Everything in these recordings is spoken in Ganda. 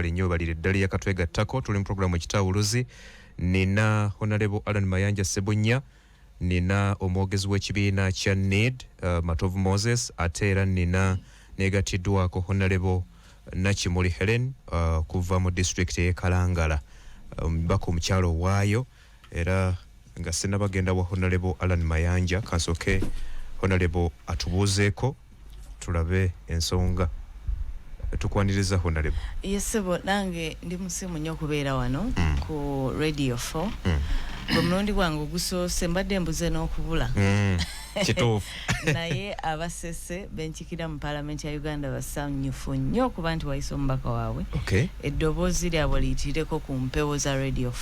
mwebale nnyo balire ddala yakatwegattako tuli mu programu ekitawuluzi nina Honorable Alan Mayanja Ssebunya nina omwogezi w'ekibiina kya NED Matovu Moses ate era nina negatiddwako Honorable Nakimuli Helen kuva mu district y'e Kalangala mbako omukyalo waayo era nga sinabagenda wa Honorable Alan Mayanja kansoke Honorable atubuuzeeko tulabe ensonga tukwaniriza Honorable. Yesebo nange ndi musimu nnyo kubeera wano ku Radio 4 bwe mulundi gwange ogusoose mbadde mbuze n'okubula kituufu naye abasese benchikira mu Parliament ya Uganda basanyufu nnyo kuba nti wayise omubaka waabwe eddoboozi lyabwe liyitireko ku mpewo za Radio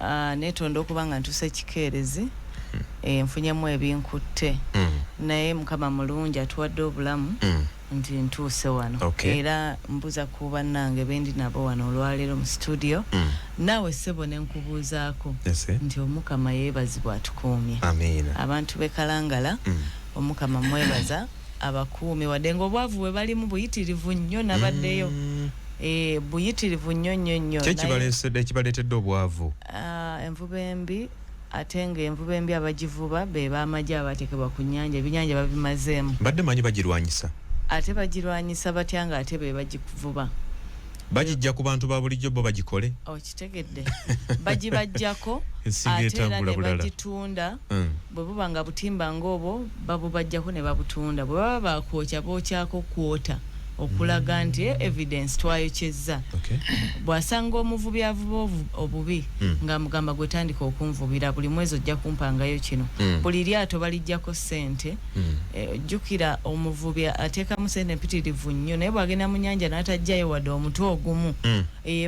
4 netonda okuba nga ntuse kikeerezi nfunyemu ebinkutte naye mukama mulungi atuwadde obulamu nti ntuuse wano era mbuza ku bannange bendi nabo wano olwaleero mu studio naawe ssebo ne nkubuuzaako nti omukama yeebazibwa atukuumye abantu b'e Kalangala omukama mwebaza abakuumi wadde ng'obwavu bwe balimu buyitirivu nnyo nabaddeyo buyitirivu nnyo nnyo nnyo ekibaleetedde obwavu envuba embi ate ng'envuba embi abagivuba be b'amagye abateekebwa ku nnyanja ebyennyanja babimazeemu mbadde manyi bagirwanyisa ate bagirwanyisa batya nga ate be bagikuvuba bagijja ku bantu ba bulijjo bo bagikole okitegedde bagibajjako ate era ne bagitunda bwe buba nga butimba ng'obwo babubajjako ne babutunda bwe baba bakwokya bookyako kwota okulaga nti evidence twayokyezza bw'asanga omuvubi avuba obubi nga mugamba gwetandika okunvubira buli mwezi ojja kumpangayo kino buli lyato balijjako ssente jjukira omuvubi ateekamu ssente mpitirivu nnyo naye bw'agenda mu nnyanja n'atajjayo wadde omutwe ogumu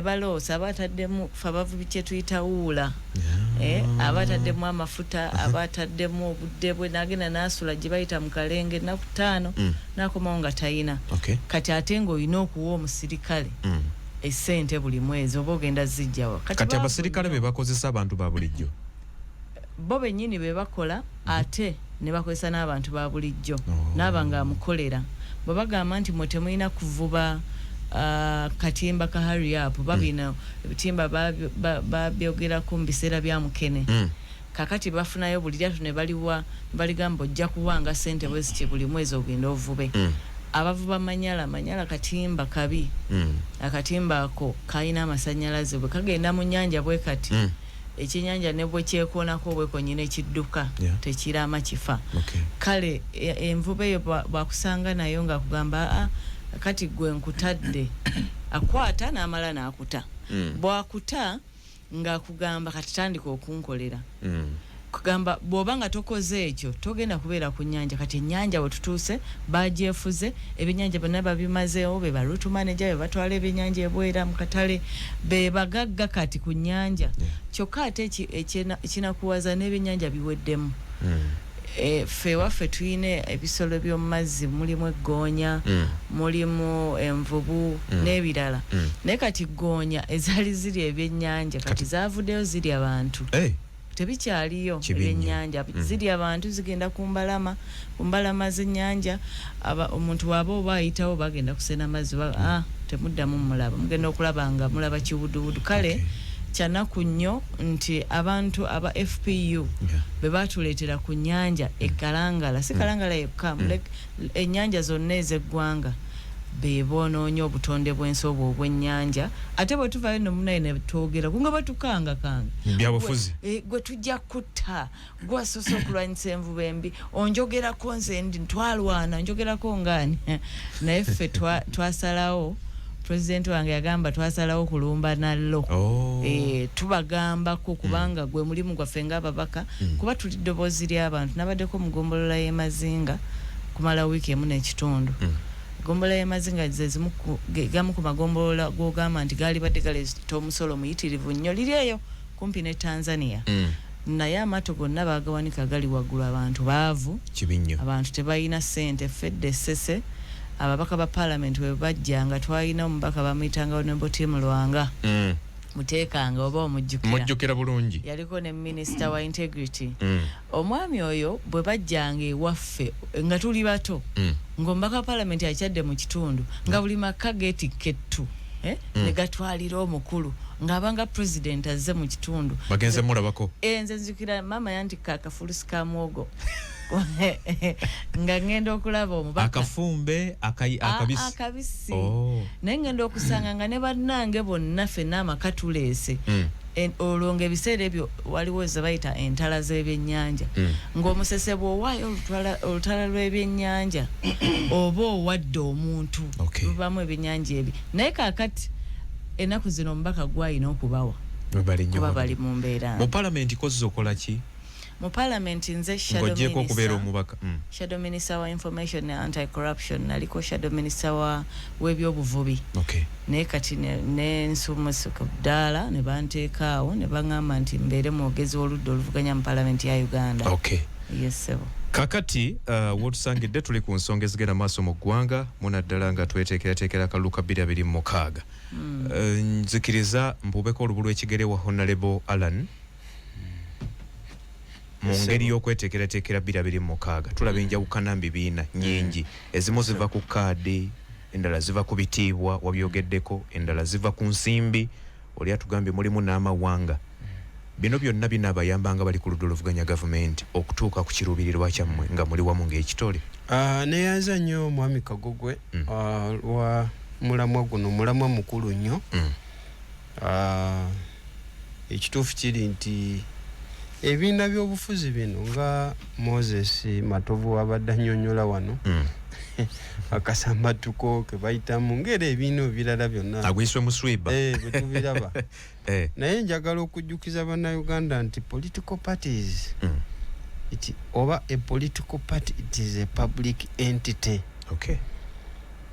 baloosa aba ataddemu fe abavubi kye tuyita wuula aba ataddemu amafuta aba ataddemu obudde bwe n'agenda n'asula gye bayita mu kalenge ennaku 5 n'akomawo nga tayina kati ate ng'olina okuwa omusirikale essente buli mwezi oba ogenda zijjawa kati abasirikale be bakozesa abantu ba bulijjo bo bennyini be bakola ate ne bakozesa n'abantu ba bulijjo n'aba nga amukolera bwe bagamba nti mwe temulina kuvuba katimba ka hurry up babina ebitimba babyogerako mu biseera bya mukene kakati bafunayo buli lyatu ne baligamba ojja kuwanga ssente bweziti buli mwezi ogenda ovube abavuba manyala katimba kabi akatimba ako kalina amasanyalaze bwe kagenda mu nnyanja bwe kati ekyennyanja ne bwe kyekoonako bwe konyine kidduka tekiraama kifa kale envuba eyo bwakusanga nayo nga kugamba kati gwe nkutadde akwata n'amala n'akuta bwakuta nga kugamba kati tandika okunkolera kugamba bw'oba nga tokoze ekyo togenda kubeera ku nnyanja kati ennyanja we tutuuse bagyefuze ebyennyanja byonna babimazeewo be baruutu manager be batwala ebyennyanja ebwera mu katale be bagagga kati ku nnyanja kyokka ate ekinakuwaza n'ebyennyanja biweddemu ffe waffe tuyina ebisolo by'omu mazzi mulimu eggoonya mulimu envubu n'ebirala naye kati ggoonya ezaali ziri ebyennyanja kati zaavuddeyo ziri abantu tebikyaliyo ebyennyanja ziri abantu zigenda ku mbalama z'ennyanja omuntu waaba oba ayitawo bagenda kusena mazzi temuddamu mulaba mugenda okulaba nga mulaba kiwuduwudu kale kyanaku nnyo nti abantu aba FPU be batuleetera ku nnyanja ekalangala si kalangala yokka ennyanja zonna ez'eggwanga be boonoonya obutonde bw'ensi obwo obw'ennyanja ate bwe tuvayo nomunaye ne twogera kunga batukangakanga byabufuzi gwe tujja kutta gwe wasoose okulwanyisa envuba embi onjogerako nze ndi twalwana njogerako ngaani naye ffe twasalawo President wange yagamba twasalawo kulumba nallo tubagambako kubanga gwe mulimu gwaffe ng'ababaka kuba tuli ddoboozi ly'abantu nabaddeko mu gombolola y'emazinga kumala wiiki emu n'ekitundu gombolola y'emazinga gamu ku magombolola g'ogamba nti gaali badde galeeta omusolo muyitirivu nnyo liri eyo kumpi ne Tanzania naye amaato gonna baagawanika gali waggulu abantu baavu abantu tebalina ssente fedde essese ababaka ba Parliament we bajja nga twalina omubaka bamuyitanga Honorable Tim Lwanga muteekanga oba omujjukira bulungi yaliko ne Minister wa Integrity omwami oyo bwe bajjanga ewaffe nga tuli bato ng'omubaka wa Parliament akyadde mu kitundu nga buli maka geetikkettu ne gatwalira omukulu ng'abanga president azze mu kitundu bagenze mulabako nze nzikira mama yantika akafulusi ka mwogo nga ngenda okulaba omubaka akafumbe akabisi naye ngenda okusanga nga ne bannange bonna ffenna amakatuleese olwo ebiseera ebyo waliwo ze bayita entala z'ebyennyanja ng'omusese bw'owaayo olutala lw'ebyennyanja oba owadde omuntu lubamu ebyennyanja ebi naye kaakati ennaku zino omubaka gw'alina okubawa kuba bali mu mbeera mu palamenti kozza okola ki mu parliament nze shadow minister wa information and anti-corruption naliko shadow minister wa w'ebyobuvubi naye kati ne nsumusuka ddala ne banteekaawo ne baŋŋamba nti mbeere mwogezi w'oludda oluvuganya mu parliament ya Uganda. Yes sebo. Kakati wotusangidde tuli ku nsonga ezigenda maaso mu ggwanga munaddala nga tweteekerateekera akalulu ka 2026 nzikiriza mpuubeko olubu lw'ekigere wa Honorable Alan mu ngeri y'okweteekerateekera 2026 tulaba enjawukana mu bibiina nnyingi ezimu ziva ku kaadi endala ziva ku bitiibwa wabyogeddeko endala ziva ku nsimbi oli atugambye mulimu n'amawanga bino byonna binaabayambanga bali ku ludda oluvuganya gavumenti okutuuka ku kiruubirirwa kyammwe nga muli wamu ng'ekitole neyanza nnyo omwami Kagogwe wa mulamwa guno mulamwa mukulu nnyo ekituufu kiri nti ebiina by'obufuzi bino nga Moses Matovu wabadde annyonnyola wano akasamatuko ke bayitamu ngera ebiina ebirala byonna agwiswe muswiba bwe tubiraba naye njagala okujjukiza bannayuganda nti political parties oba a political party it is a public entity.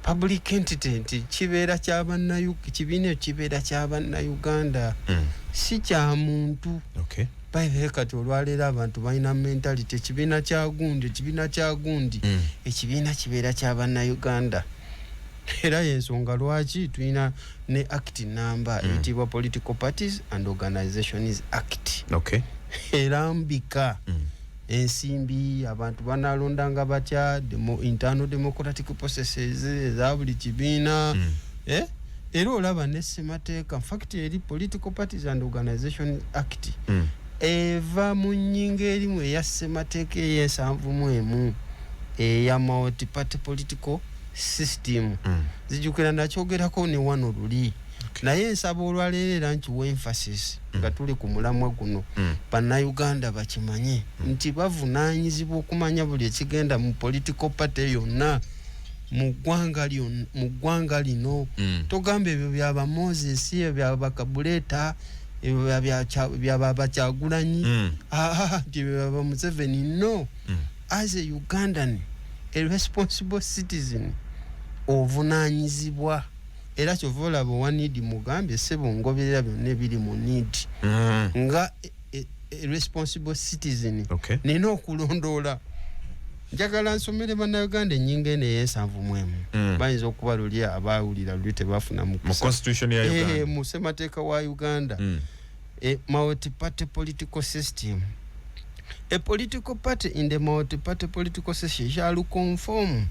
Public entity nti kibeera kibiina kibeera ky'abannayuganda si kya muntu. Bayive kati olwaleero abantu balina mentality ekibiina kya gundi ekibiina kibeera ky'abannayuganda era y'ensonga lwaki tulina ne act number eyitibwa Political Parties and Organizations Act era mbika ensimbi abantu banalondanga batya internal democratic processes eza buli kibiina era olaba ne ssemateeka in fact eri Political Parties and Organizations Act eva mu nnyingo erimu eya ssemateeka ey'ensanvu eya multi-party political system zijjukira nakyogerako ne wano luli naye nsaba olwaleero era nkiwa emphasis nga tuli ku mulamwa guno bannayuganda bakimanye nti bavunaanyizibwa okumanya buli ekigenda mu political party yonna mu ggwanga lino togamba ebyo byaba Moses byaba Kabuleta byaba Kyagulanyi nti byaba Museveni no as a Ugandan a responsible citizen ovunaanyizibwa era kyova olaba owanidi mugambye ssebo ngoberera byonna ebiri mu need nga a responsible citizen nina okulondoola njagala nsomere bannayuganda ennyingo eno ey'ensanvu bayinza okuba luli abaawulira luli tebafuna mu constitution ya Uganda mu ssemateeka wa Uganda a multi-party political system. A political party in the multi-party political system shall conform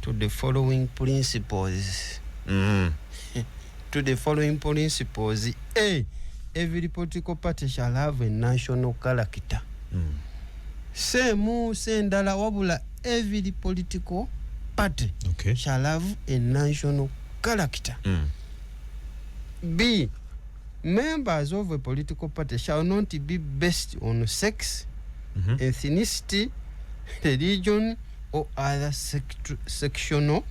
to the following principles. To the following principles. A. Every political party shall have a national character. Sendala wabula every political party shall have a national character. B. Members of a political party shall not be based on sex, ethnicity, religion, or other sectional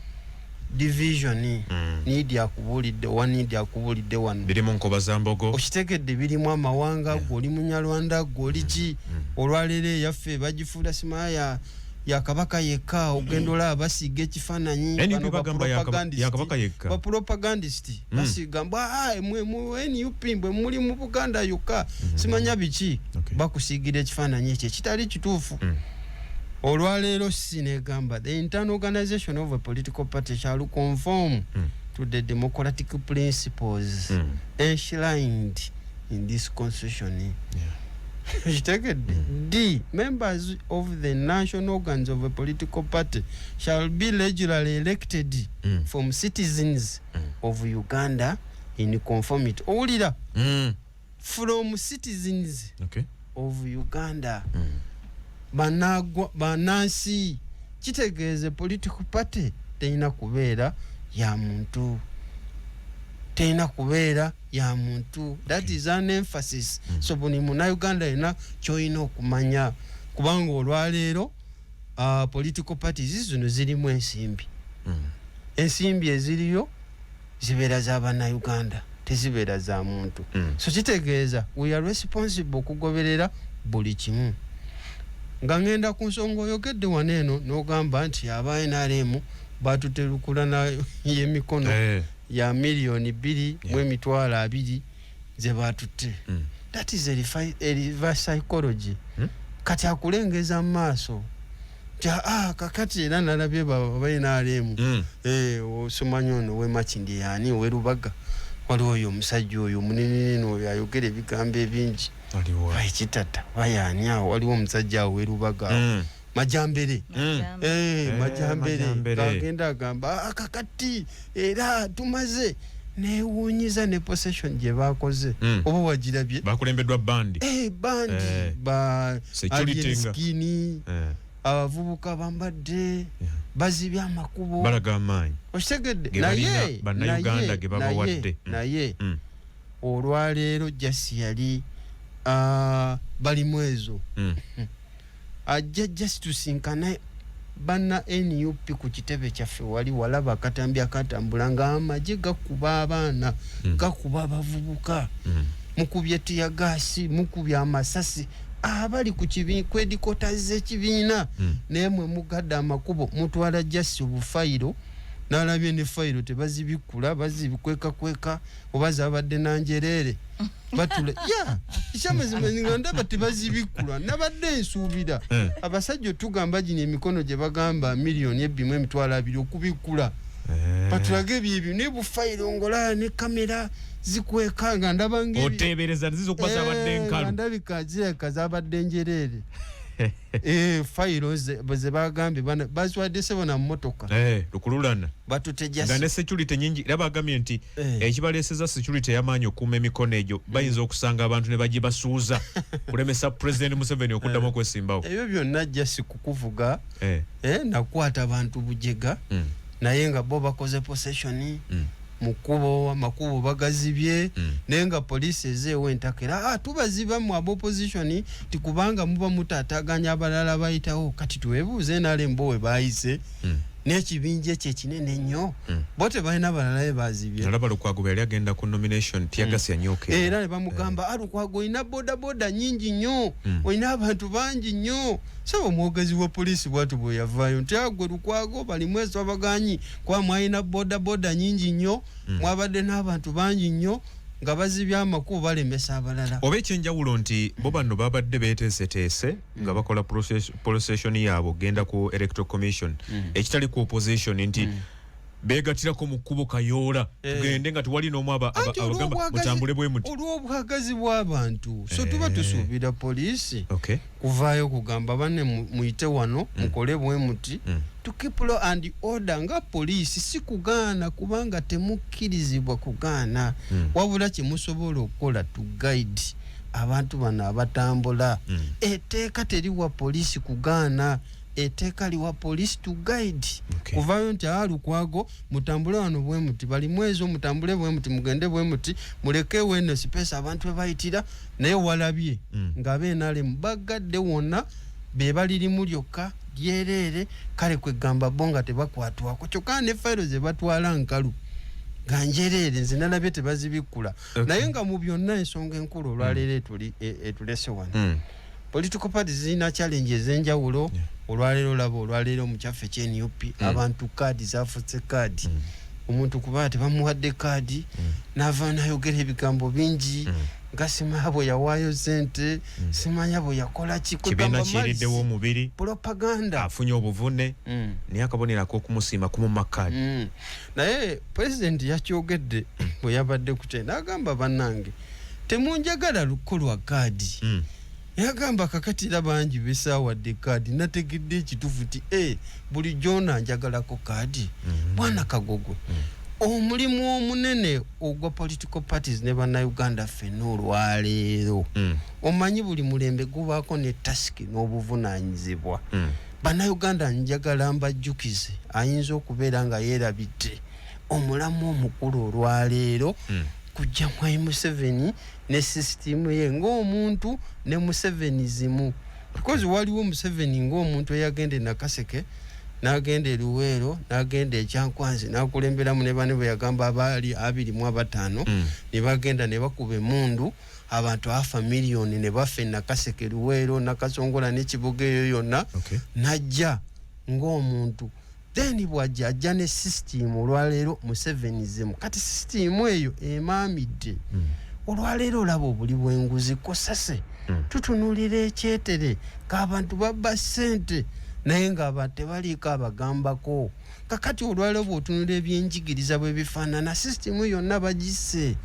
division. Nidi akubulidde wano biri mu nkoba za mbogo okitegedde birimu amawanga goli munyalwanda goli ki olwaleero eyaffe bagifuula simaya ya kabaka yekka ogenda olaba basiiga ekifaananyi bapropagandist basigamba NUP bwe muli mu Buganda yokka simanya biki bakusiigira ekifaananyi ekyo kitali kituufu. Olwaleero sinegamba the internal organization of a political party shall conform to the democratic principles enshrined in this constitution. D. Members of the national organs of a political party shall be regularly elected from citizens of Uganda in conformity. Olira. From citizens of Uganda. Banansi. Kitegeeze political party teina kubeera ya muntu. That is an emphasis. So buni muna Uganda ina choina okumanya kubanga olwaleero political parties zino zirimu ensimbi. Ensimbi eziriyo zibeera z'abana Uganda, tezibeera za muntu. So kitegeeza we are responsible okugoberera buli kimu. Nga ngenda ku nsonga oyogedde waneeno n'ogamba nti aba NRM batuterukula na y'emikono ya milioni 2.2 ze batutte. That is a reverse psychology. Kati akulengeza maaso kakati era nalabye baba NRM osomanyo ono Wemakindi yani Werubaga waliwo oyo omusajja oyo munene oyo ayogera ebigambo ebingi kitata bayani awo waliwo omusajja awo Werubaga Majambere Majambere kagenda agamba kakati era tumaze newunyiza ne possession gye bakoze oba wagirabye bakulembeddwa bandi ba security skini abavubuka bambadde bazibye amakubo balaga amaanyi okitegedde naye olwaleero jasi yali bali mwezo ajja just tusinkana bana NUP ku kitebe kyaffe wali walaba akatambi akatambula nga amagye gakuba abaana gakuba abavubuka mukubye tiya gasi mukubye amasasi abali ku kibiina kwedikotaze ekibiina nemwe mugadde amakubo mutwala jasi obufayiro nalabye ne fayiro tebazibikula bazibikweka obaza abadde nanjerere batule ikyamazima nga ndaba tebazibikula nabadde ensuubira abasajja tugamba gino emikono gye bagamba milioni 2.2 okubikula batulage ebyo ne bufayiro ngola ne kamera zikweka nga ndaba ngeri otebereza zizo kubaza abadde nkalu ndabika zireka zabadde njerere fayiro ze bagambe bazwadde sebona mmotoka lukululana batutejja nga ne security nyingi labagambye nti ekibaleseza security y'amaanyi okuuma emikono egyo bayinza okusanga abantu ne bagibasuuza kulemesa President Museveni okuddamu okwesimbawo ebyo byonna jasi kukuvuga nakwata abantu bujega naye nga bo bakoze possession mukubo amakubo bagazibye nenga police ezeewo entakera tubaziba mu opposition tikubanga muba mutataganya abalala bayitawo kati tuwebuuze nalembo we bayise n'ekibinja kye kinene nnyo bote balina balala bazibye alaba Lukwago yali agenda ku nomination tiagasi yanyoke era ne bamugamba Lukwago ina boda nyingi nnyo olina abantu bangi nnyo sabo mwogezi wa polisi bwatu bwe yavaayo nti agwe Lukwago bali mwezi wabaganyi kwa mwalina boda nyingi nnyo mwabadde n'abantu bangi nnyo nga bazibya amakubo balemesa abalala oba ekyenjawulo nti bo banno babadde beeteeseteese nga bakola procession yaabo genda ku electoral commission ekitali ku opposition nti begatirako mu kkubo kayoola tugende nga tuwali n'omu abagamba mutambule bwe muti olw'obwagazi bw'abantu so tuba tusuubira poliisi kuvaayo kugamba banne muyite wano mukole bwe muti to keep law and order nga poliisi si kugaana kubanga temukkirizibwa kugaana wabula kye musobola okukola to guide abantu bano abatambula etteeka teriwa poliisi kugaana etteeka liwa police to guide kuvaayo nti Lukwago mutambule wano bwe muti bali mwezi mutambule bwe muti mugende bwe muti mulekewo eno space abantu bebayitira naye walabye nga beenale mbagadde wonna be balirimu lyokka lyerere kale kwegamba bonga tebakwatwako kyokka ne fayiro ze batwala nkalu ganjerere nze nalabye tebazibikula naye nga mu byonna ensonga enkulu olwaleero etulese wano political parties zina challenges zenjawulo olwaleero labo olwaleero mu kyaffe ky'NUP abantu kaadi zafutse kaadi omuntu kuba tebamuwadde kaadi n'ava n'ayogera ebigambo bingi nga simabo yawaayo sente simanya bwe yakola kibiina kiriddewo omubiri propaganda afunye obuvune naye akabonerako okumusiima kumumakkaadi naye president yakyogedde bwe yabadde kutenda agamba bannange temunjagala lukolwa kaadi yagamba kakatira bangi besawadde kaadi nategedde ekituufu ti buli jona njagalako kaadi bwana Kagogo omulimu omunene ogwa political parties ne bannayuganda ffenna olwaleero omanyi buli mulembe gubaako ne tasiki n'obuvunaanyizibwa bannayuganda njagala mbajjukize ayinza okubeera nga yeerabidde omulamu omukulu olwaleero kujja Mwai Museveni ne sisitimu ye ng'omuntu ne Museveni zimu because waliwo Museveni ng'omuntu eyagenda Nakaseke n'agenda e Luweero n'agenda e Kyankwanzi n'akulemberamu ne bane bwe yagamba abaali 25 ne bagenda ne bakuba emundu abantu afa miliyoni ne bafa e Nakaseke Luweero Nakasongola n'ekibuga eyo yonna najja ng'omuntu then bwajja ajja ne system olwaleero Museveni zimu kati system eyo emaamidde olwaleero olaba obuli bw'enguzi kosase tutunulira ekyetere k'abantu babba ssente naye ng'abantu tebaliiko abagambako kakati olwaleero bw'otunula ebyenjigiriza bwe bifaanana system yonna bagisse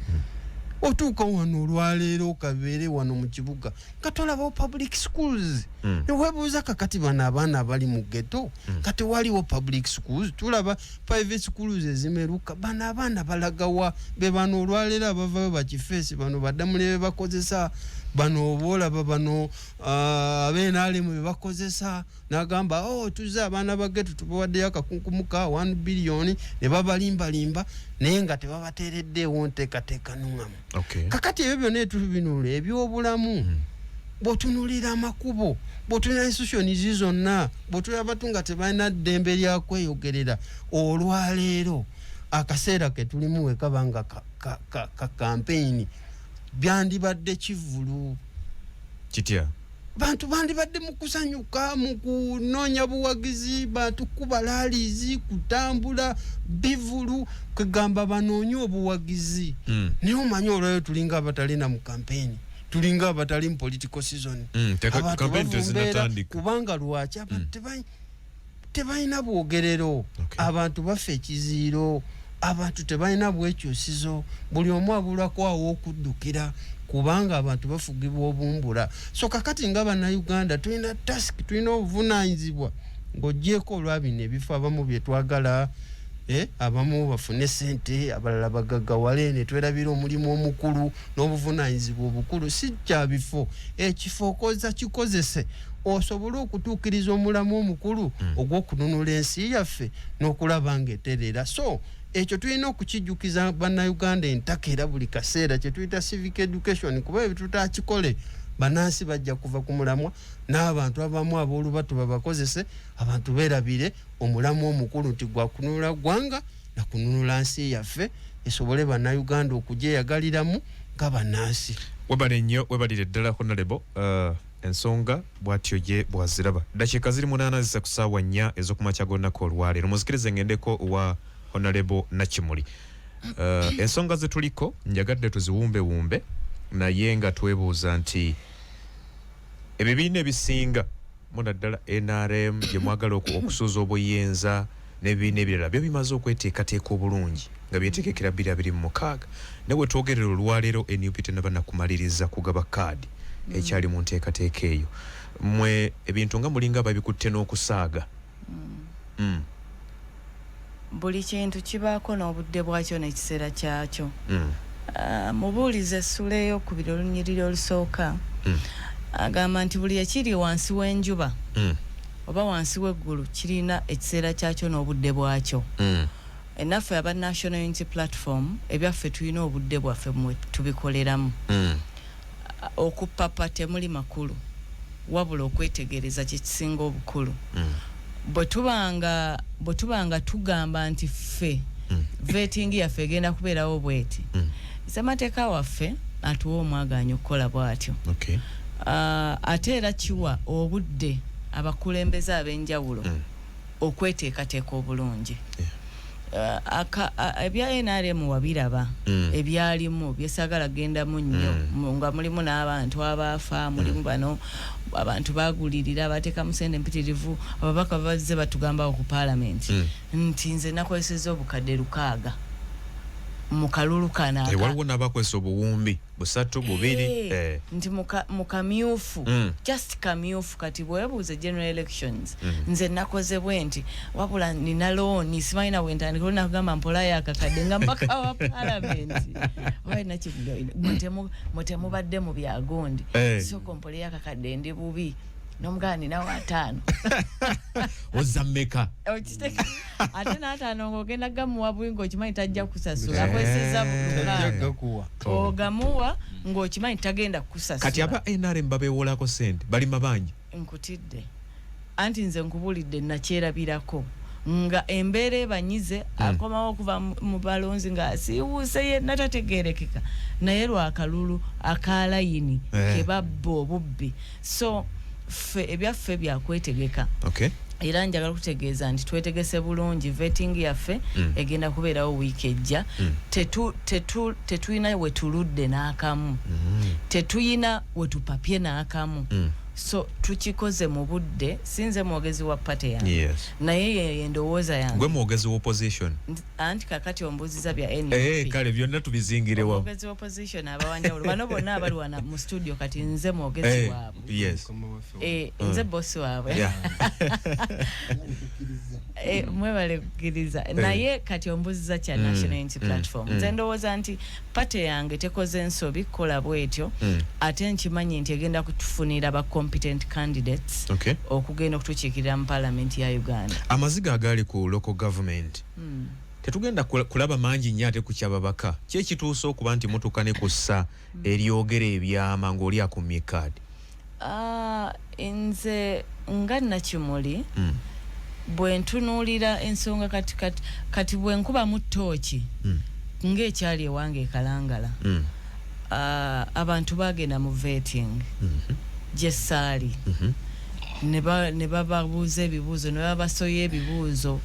otuuka wano olwaleero okabeere wano mu kibuga kati olabawo public schools neweebuuza kakati bano abaana abali mu ghetto kati waliwo public schools tulaba private schools ezimeruka bano abaana balagawa be bano olwaleero abavayo bakifeesi bano baddamule be bakozesa bano oboolaba bano ab'enaalemu be bakozesa n'agamba tuze abaana ba ghetto tubawaddeyo akakunkumuka 1 billion ne babalimbalimba naye nga tebabateereddeewo nteekateeka nuŋŋamu kakati ebyo byonna etubinula ebyobulamu bw'otunuulira amakubo bw'otunula institutionizi zonna bw'otulira abantu nga tebalina ddembe lya kweyogerera olwaleero akaseera ke tulimu we kaba nga kampeyini byandibadde kivulu kitya bantu bandibadde mu kusanyuka mu kunoonya buwagizi bantu kuba laalizi kutambula bivulu kwegamba banoonye obuwagizi naye omanyi olwayo tulinga abatalina mu kampeyini tulinga abatali mu political season abantu bavumbeera kubanga lwaki abantu tebalina bwogerero abantu bafa ekiziiro abantu tebalina bwekyusizo buli omu abulako awo okuddukira kubanga abantu bafugibwa obumbula so kakati nga bannayuganda tulina task tulina obuvunaanyizibwa ng'ogyeko olwabino ebifo abamu byetwagala abamu bafune sente abalala bagaggawale ne twerabira omulimu omukulu n'obuvunaanyizibwa obukulu si kya bifo ekifo okoza kikozese osobole okutuukiriza omulamu omukulu ogw'okununula ensi yaffe n'okulaba ng'eterera so ekyo tulina okukijjukiza bannayuganda entaka era buli kaseera kye tuyita civic education kuba ebyo tutakikole bannansi bajja kuva ku mulamwa n'abantu abamu ab'olubatu babakozese abantu beerabire omulamu omukulu nti gwakununula ggwanga nakununula nsi yaffe esobole bannayuganda okugyeyagaliramu nga bannansi webale nnyo webalire ddala honorable ensonga bw'atyo gye bwaziraba dakiika ziri 8 zisa ku ssaawa 4 ez'okumakya gonnako olwaleero muzikirize ngendeko wa honorable Nakimuli ensonga zetuliko njagadde tuziwumbewumbe naye nga twebuuza nti ebibiina ebisinga munaddala NRM gye mwagala okusuuza obuyenza n'ebibiina ebirala byo bimaze okweteekateeka obulungi nga byetegekera 2026 ne bwe twogerera olwaleero NUP tenabanakumaliriza kugaba kaadi ekyali mu nteekateeka eyo mmwe ebintu nga mulinga babikutte n'okusaaga buli kintu kibaako n'obudde bwakyo n'ekiseera kyakyo mubuulize essula ey'okubiri olunyiriri olusooka agamba nti buli ekiri wansi w'enjuba oba wansi w'eggulu kirina ekiseera kyakyo n'obudde bwakyo ennaffe aba National Unity Platform ebyaffe tulina obudde bwaffe mwe tubikoleramu okupapa temuli makulu wabula okwetegereza kye kisinga obukulu bwe tubanga tugamba nti ffe vetting yaffe egenda kubeerawo bweti ssemateeka waffe atuwa omwagaanya okukola bw'atyo ate era kiwa obudde abakulembeze ab'enjawulo okweteekateeka obulungi ebya NRM wabiraba ebyalimu byesagala gendamu nnyo nga mulimu n'abantu abaafa mulimu bano abantu bagulirira abateeka musende mpitirivu ababaka bazze batugambawo ku parliament nti nze nakozesezza obukadde 6 mukalulu kana waliwo n'abakwesa obuwumbi busatu bubiri nti mukamyufu just kamyufu kati bwebuuze general elections nze nakoze bwe nti wabula nina looni simalina bwentandika olina kugamba mpolayo akakadde nga mpaka wa palamenti mutemubadde mu byagondi sooka mpoleyo akakadde ndi bubi n'omugana nina w'ataano ozammeka ate n'ataano ng'ogenda gamuwa bubi ng'okimanyi tajja kusasula akweseza mukaaga ogamuwa ng'okimanyi tagenda kusasula kati aba NRM babeewolako sente balima bangi nkutidde anti nze nkubulidde nakyerabirako nga embeera ebanyize akomawo okuva mu balonzi nga asiiwuuse yenna tategeerekeka naye lwakalulu akalayini kebabba obubbi so ffe ebyaffe byakwetegeka era njagala kutegeeza nti twetegese bulungi vetting yaffe egenda kubeerawo wiiki ejja tetuyina wetuludde n'akamu tetuyina wetupapye n'akamu so tukikoze mu budde sinze mwogezi wa pate yange naye ye ndowooza yange gwe mwogezi wa opposition anti kakati ombuuziza bya NUP kale byonna tubizingirewo mwogezi wa opposition abawanjawulo bano bonna abali wana mu studio kati nze mwogezi waabwe nze bosi waabwe mwebale kukkiriza naye kati ombuuziza kya National Unity Platform nze ndowooza nti pate yange tekoze ensobi kukola bwetyo ate nkimanyi nti egenda kutufunira ba competent candidates okugenda okutukiikirira mu parliament ya Uganda. Amaziga agali ku local government tetugenda kulaba mangi nnyo ate ku kyababaka ki ekituusa okuba nti mutuuka ne kussa eryogera ebyama ng'oli akumye kaadi nze nga Nakimuli bwe ntunuulira ensonga kati bwe nkuba mu ttooki ng'ekyali ewange ekalangala abantu bagenda mu vetting Jesali ne bababuuza ebibuuzo ne babasoya ebibuuzo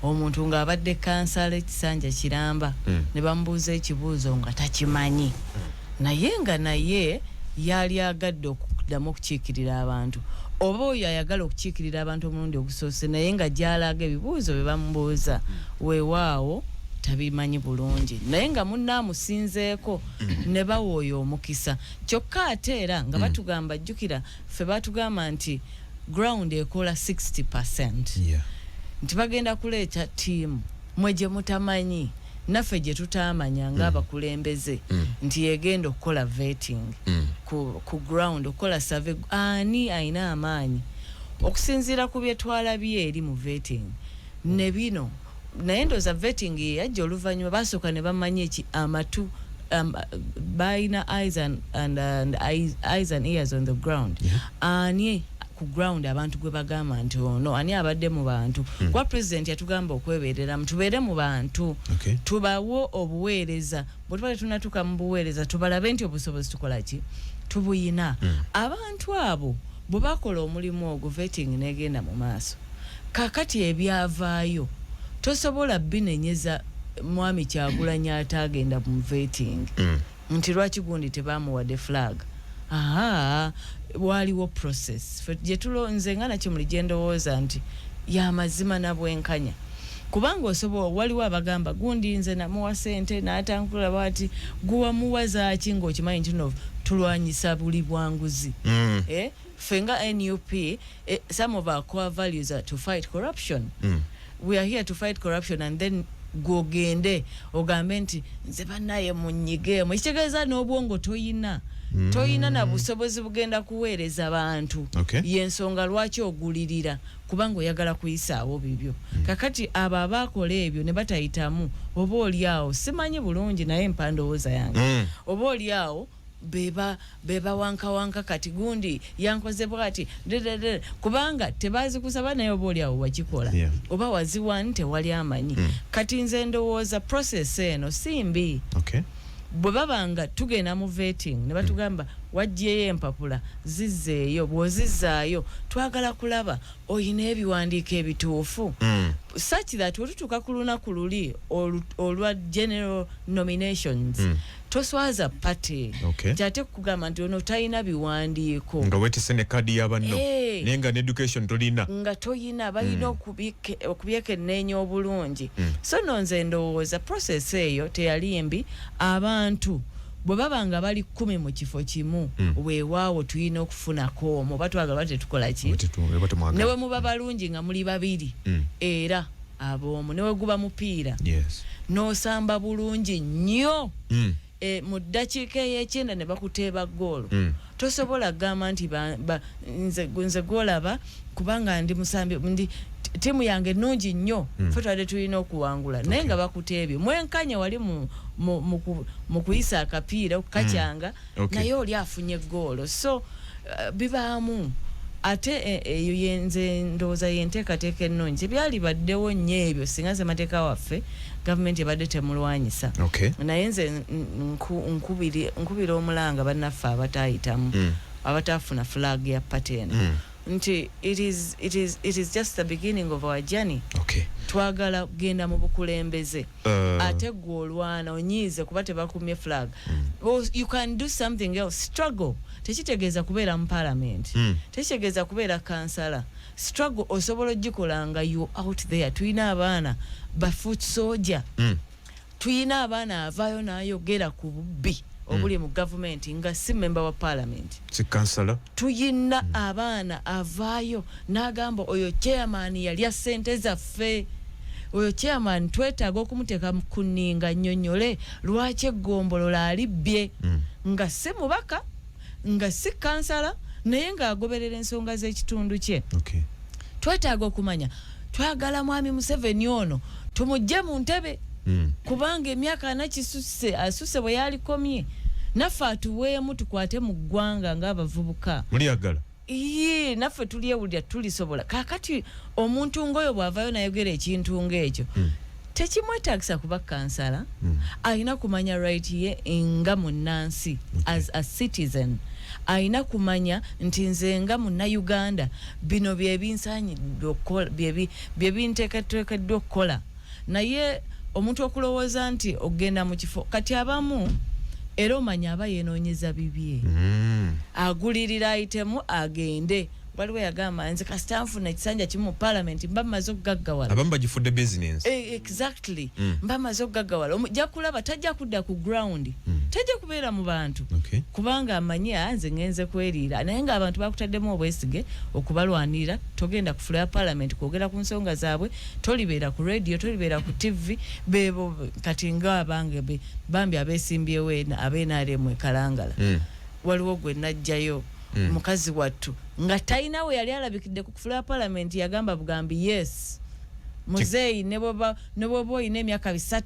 omuntu ng'abadde kansala ekisanja kiramba ne bamubuuza ekibuuzo nga takimanyi naye yali agadde okuddamu okukiikirira abantu oba oyo ayagala okukiikirira abantu omulundi ogusoose naye nga gyalaga ebibuuzo bye bamubuuza weewaawo tabimanyi bulungi naye nga munnaamusinzeeko ne bawa oyo omukisa kyokka ate era nga batugamba jjukira ffe batugamba nti ground ekola 60% nti bagenda kuleeta ttiimu mwe gye mutamanyi naffe gye tutaamanya ng'abakulembeze nti yegenda okukola vetting ku ground okukola survey ani ayina amaanyi okusinziira ku bye twalabye eri mu vetting ne bino naye ndooza vetting yajja oluvannyuma basooka ne bamanya amatu balina eyes and ears on the ground ani ku ground abantu gwe bagamba nti ono ani abadde mu bantu kwa president yatugamba okweberera tubeere mu bantu tubawo obuweereza bwe tuba tunatuka mu buweereza tubalabe nti obusobozi tukola ki tubuyina abantu abo bwe bakola omulimu ogwo vetting negenda mu maaso kakati ebyavaayo tosobola binenyeza mwami Kyagulanyi atagenda mu vetting nti lwaki gundi tebamuwadde flag waliwo process gye tulonze nga Nakimuli gye ndowooza nti y'amazima na bwenkanya kubanga osobola waliwo abagamba gundi nze namuwa sente n'atangula bwati guwamuwa zaaki ng'okimanyi nti no tulwanyisa buli bwanguzi ffe nga NUP some of our core values are to fight corruption we are here to fight corruption and then gogende ogambe nti nze bannaye munyigeemu ekitegeeza n'obwongo toyina na busobozi bugenda kuweereza bantu yensonga lwaki ogulirira kubanga oyagala kuyisaawo bibyo kakati abo abakola ebyo ne batayitamu oba oliawo simanyi bulungi naye mpandowooza yange oba oliawo beba wanka kati gundi yankoze bwati kubanga tebazi kusaba naye oba oliawo wakikola oba waziwa nti wali amanyi kati nze ndowooza process eno simbi bwe babanga tugenda mu vetting ne batugamba wajjeyo empapula zizzeeyo bw'ozizaayo twagala kulaba oyina ebiwandiiko ebituufu such that wetutuuka ku lunaku luli olwa general nominations toswaza pate kyate kugamba nti ono talina biwandiiko nga wetise ne kadi y'abanno naye nga ne education tolina nga toyina balina okubyekenneenya obulungi so nonze ndowooza process eyo teyali mbi abantu bwe baba nga bali 10 mu kifo kimu weewaawo tulina okufunako omu oba twagala tetukola ki newe muba balungi nga muli babiri era ab'omu newe guba mupiira n'osamba bulungi nnyo mu ddakiika ey'ekyenda ne bakuteeba goolo tosobola kugamba nti nze gwolaba kubanga ndi musambi timu yange nnungi nnyo fe twadde tulina okuwangula naye nga bakuteebye mwenkanya wali mu kuyisa akapiira okukacyanga naye oli afunye goolo so bibaamu ate eyo yenze ndowooza yenteekateeka ennungi tebyali baddewo nnyo ebyo singa nze mateeka waffe gavumenti ebadde temulwanyisa naye nze nkubira omulanga bannaffe abataayitamu abataafuna flag ya pateena nti it is just the beginning of our journey twagala kugenda mu bukulembeze ate gwe olwana onyiize kuba tebakumye flag you can do something else struggle tekitegeeza kubeera mu parliament tekitegeeza kubeera kansala struggle osobola ogikola nga you out there tulina abaana ba foot soldier tulina abaana avaayo n'ayogera ku bubbi obuli mu government nga si member wa parliament si kansala tuyina abaana avaayo n'agamba oyo chairman yalya ssente zaffe oyo chairman twetaaga okumuteeka ku nninga nnyonnyole lwaki eggombolola alibbye nga si mubaka nga si kansala naye ng'agoberera ensonga z'ekitundu kye twetaaga okumanya twagala mwami Museveni ono tumugye mu ntebe kubanga emyaka anakisusse asuse bwe yalikomye naffe atuweemu tukwate mu ggwanga ng'abavubuka muliyagala naffe tulyewulira tulisobola kaakati omuntu ng'oyo bw'avaayo nayogera ekintu ng'ekyo tekimwetaagisa kuba kansala alina kumanya right ye nga munnansi as a citizen alina kumanya nti nze nga munnayuganda bino byebinsaanyiddwe okukola byebinteekateekeddwa okukola naye omuntu okulowooza nti ogenda mu kifo kati abamu era omanya aba yeenoonyeza bibye agulirira ayitemu agende waliwo yagamba nze kasita nfuna ekisanja kimu mu parliament mba mmaze okugaggawala abamu bagifudde business exactly mba mmaze okugaggawala omujja kulaba tajja kudda ku ground tajja kubeera mu bantu kubanga amanye nze ngenze kweriira naye ng'abantu bakutaddemu obwesige okubalwanirira togenda ku fula ya parliament kwogera ku nsonga zaabwe tolibeera ku radio tolibeera ku tv bebo kati ng'abange bambi abeesimbyewo ab'NRM ekalangala waliwo gwe najjayo mukazi wattu nga talina we yali alabikidde ku kufula ya parliament yagamba bugambi yes muzeeyi ne bwoba oyina emyaka 3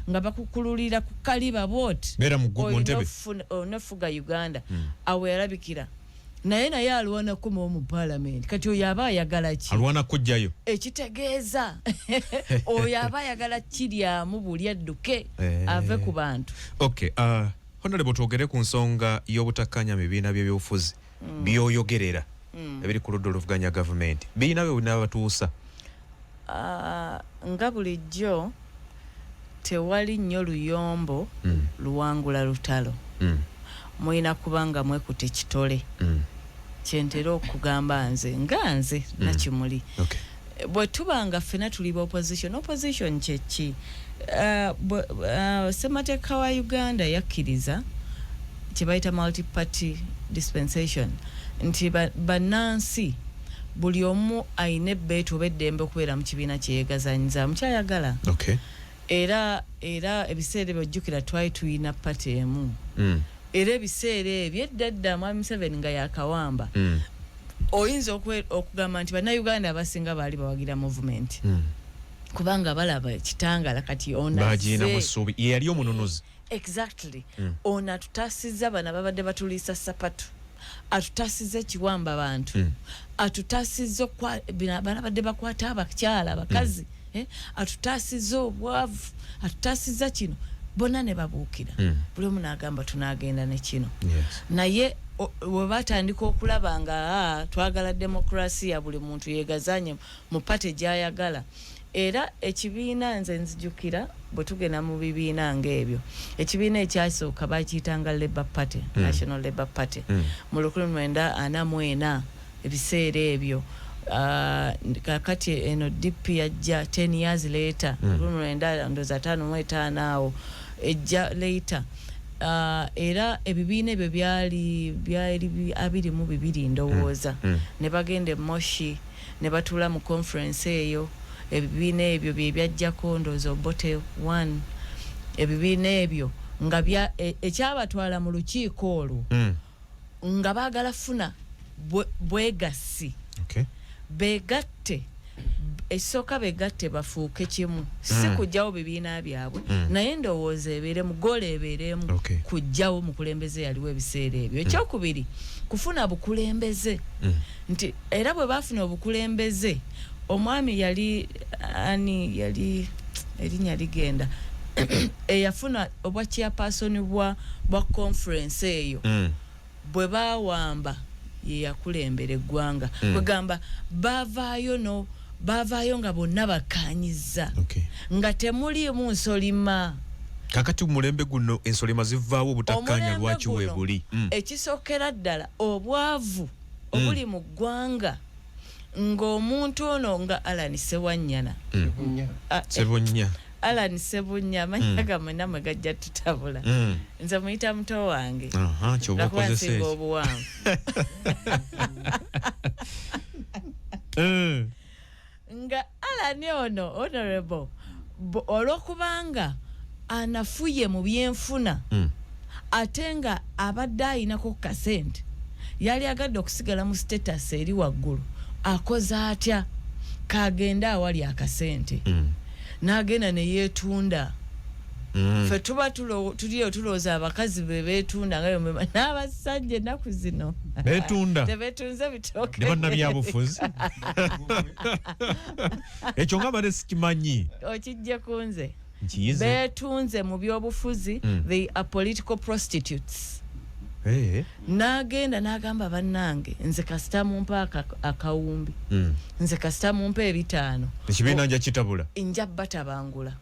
nga bakukululira ku kaliba booti onofuga Uganda awo yalabikira naye alwana kuma mu parliament kati oyo aba ayagala ki alwana kujjayo ekitegeeza oyo aba ayagala kiryamu buli adduke ave ku bantu honorable twogere ku nsonga y'obutakkanya mu bibiina by'ebyobufuzi byoyogerera ebiri ku ludda oluvuganya gavumenti biina bwe binabatuusa nga bulijjo tewali nnyo luyombo luwangula lutalo mulina kubanga mwekuta ekitole kyentera okugamba nze nakimuli bwe tubanga ffena tuli ba opposition kyeki ssemateeka wa Uganda yakkiriza kye bayita multi-party dispensation nti bannansi buli omu ayina ebbeetu oba eddembe okubeera mu kibiina kyeyeegazanyizaamu kyayagala era ebiseera ebyojjukira twali tuyina pati emu era ebiseera ebyo eddadda mwami Museveni nga yakawamba oyinza okugamba nti bannayuganda abasinga baali bawagira movement kubanga balaba kitangala kati yali omunonozi exactly ona tutasiza bana babadde batuliisa sapatu atutasiza ekiwamba abantu atutasiza bana badde bakwata abakyala abakazi atutasiza obwavu atutasiza kino bonna ne babuukira buli omu n'agamba tunagenda ne kino Yes. naye we batandika okulaba nga twagala demokrasiya buli muntu yeegazanye mu pate gy'ayagala era ekibiina nze nzijukira bwe tugenda mu bibiina ng'ebyo ekibiina ekyasooka bakiyitanga Labour Party National Labour Party mu 1944 ebiseera ebyo kakati eno DP yajja 10 years later 1955 awo ejja later era ebibiina ebyo byali 22 ndowooza ne bagenda Moshi ne batula mu conference eyo ebibiina ebyo bye byajjako ndowooza Obote 1 ebibiina ebyo nga ekyabatwala mu lukiiko olwo nga baagala funa bwegassi begatte esooka begatte bafuuke kimu si kujjawo bibiina byabwe naye ndowooza ebeeremu gola ebeeremu kujjawo mukulembeze yaliwo ebiseera ebyo ekyokubiri kufuna bukulembeze nti era bwe baafuna obukulembeze omwami yali erinnya ligenda eyafuna obwa chairperson bwa conference eyo bwe baawamba ye yakulembera eggwanga kwegamba bavaayo nga bonna bakanyiza nga temuliimu nsolima kakati mulembe guno ensolima zivaawo obutakkaanya lwaki weebuli ekisookera ddala obwavu obuli mu ggwanga ng'omuntu ono nga Alan Sewanyana Sebunnya Alan Sebunya amanya gamwena mwe gajja tutabula nze muyita muto wange kyoba okozese obuwanvu nga Alan ono honorable olwokubanga anafuye mu byenfuna ate nga abadde ayinako kasente yali agadde okusigala mu status eri waggulu akoze atya kagenda awali akasente n'agenda ne yeetunda ffe tuba tuliyo tulowooza abakazi beetunda ngayo n'abasajja ennaku zino beetunda tebeetunze bitooke ne bannabyabufuzi ekyo nga bade sikimanyi okijje ku nze nkiyize beetunze mu byobufuzi they are political prostitutes n'agenda n'agamba bannange nze kasita mumpa akawumbi nze kasita mumpa 5 ekibiina nja kitabula nja batabangula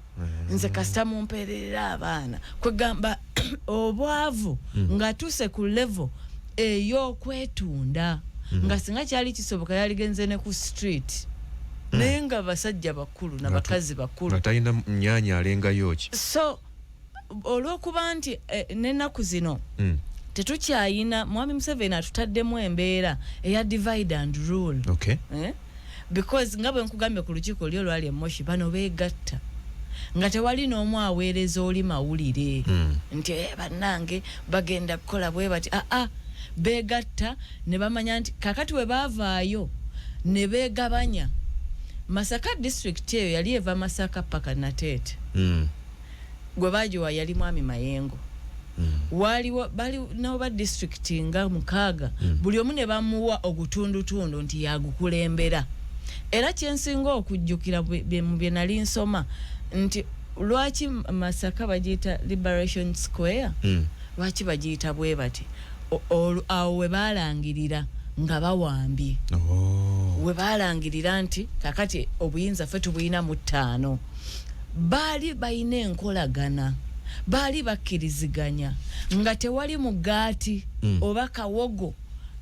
nze kasita mumperera abaana kwegamba obwavu nga tuse ku level ey'okwetunda nga singa kyali kisoboka yaligenze ne ku street naye nga basajja bakulu n'abakazi bakulu atalina nnyanya alengayo ki so olw'okuba nti n'ennaku zino tetukyayina mwami Museveni atutaddemu embeera eya divide and rule because nga bwe nkugambye ku lukiiko lyo lwali emoshi bano beegatta nga tewali n'omu aweereza oli mawulire nti bannange bagenda kukola bwe bati beegatta ne bamanya nti kakati we baavaayo ne beegabanya Masaka district eyo yali eva Masaka paka Nateete gwe bagiwa yali mwami Mayengo waliwo bali n'oba district nga 6 buli omu ne bamuwa ogutundutundu nti yagukulembera era kyensinga okujjukira bye nali nsoma nti lwaki Masaka bagiyita Liberation Square lwaki bagiyita bwe bati awo we balangirira nga bawambye we balangirira nti kakati obuyinza ffe tubuyina mu 5 baali bayina enkolagana baali bakkiriziganya nga tewali mugaati oba kawogo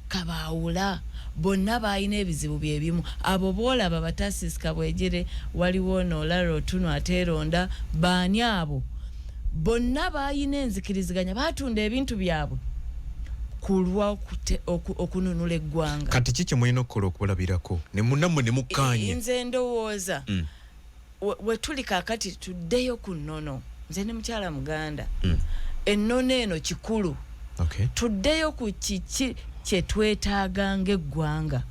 kabaawula bonna bayina ebizibu byebimu abo boolaba batasisika bwegere waliwo n'olala otuno ateeronda baani abo bonna bayina enzikiriziganya batunda ebintu byabwe kulwa okununula eggwanga kati kiki mulina okukola okubalabirako ne munnammwe ne mukkaanye nze ndowooza we tuli kaakati tuddeyo ku nnono nze ne mukyala muganda ennono eno kikulu tuddeyo ku kiki kye twetaaga ng'eggwanga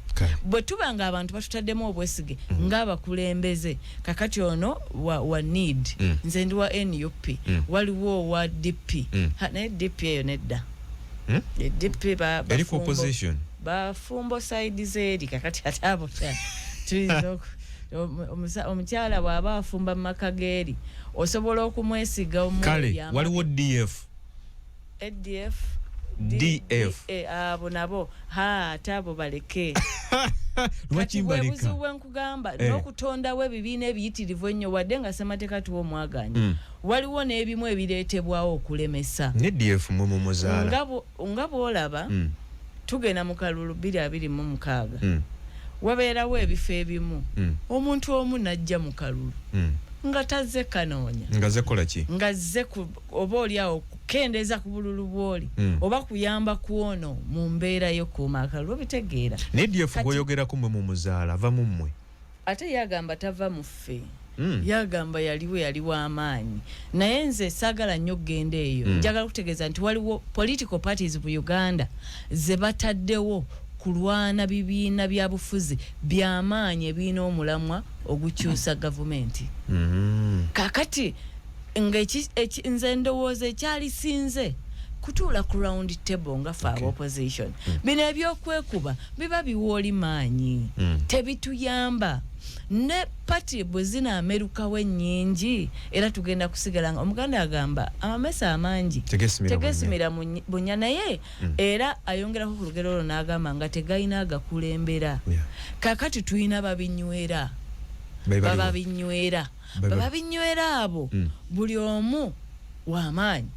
bwe tuba nga abantu batutaddemu obwesige ng'abakulembeze kakati ono wa need nze ndi wa NUP waliwo owa DP naye DP eyo nedda DP opposition bafumbo side zeri kakati ate abo tuyinza omukyala bw'aba afumba mu maka geeri osobola okumwesiga kale waliwo DF abo nabo ate abo baleke lwaki mbalika buzibu bwenkugamba n'okutondawo ebibiina ebiyitirivu ennyo wadde nga ssemateeka tuwa omwaganya waliwo n'ebimu ebireetebwawo okulemesa ne DF mwe mumuzaala nga bw'olaba tugenda mu kalulu 2026 wabeerawo ebifo ebimu omuntu omu najja mu kalulu nga tazze kanoonya nga zekola ki nga zze oba oliawo kukendeeza ku bululu bw'oli oba kuyamba kuono mu mbeera y'okuuma akalulu obitegeera ne DF bw'oyogerako mwe mumuzaala ava mu mmwe ate yagamba tava mu ffe yagamba yaliwo amaanyi naye nze saagala nnyo okgenda eyo njagala kutegeeza nti waliwo political parties mu Uganda ze bataddewo kulwana bibiina bya bufuzi by'amaanyi ebiina omulamwa ogukyusa gavumenti kakati nga nze ndowooza ekyalisinze kutuula ku round table nga fa opposition bino ebyokwekuba biba biwooli maanyi tebituyamba ne pati bwe zinaamerukawo ennyingi era tugenda kusigala nga omuganda agamba amamesa amangi tegesimira bunya naye era ayongerako ku lugero olwo n'agamba nga tegayina agakulembera kakati tuyina babinywera abo buli omu w'amaanyi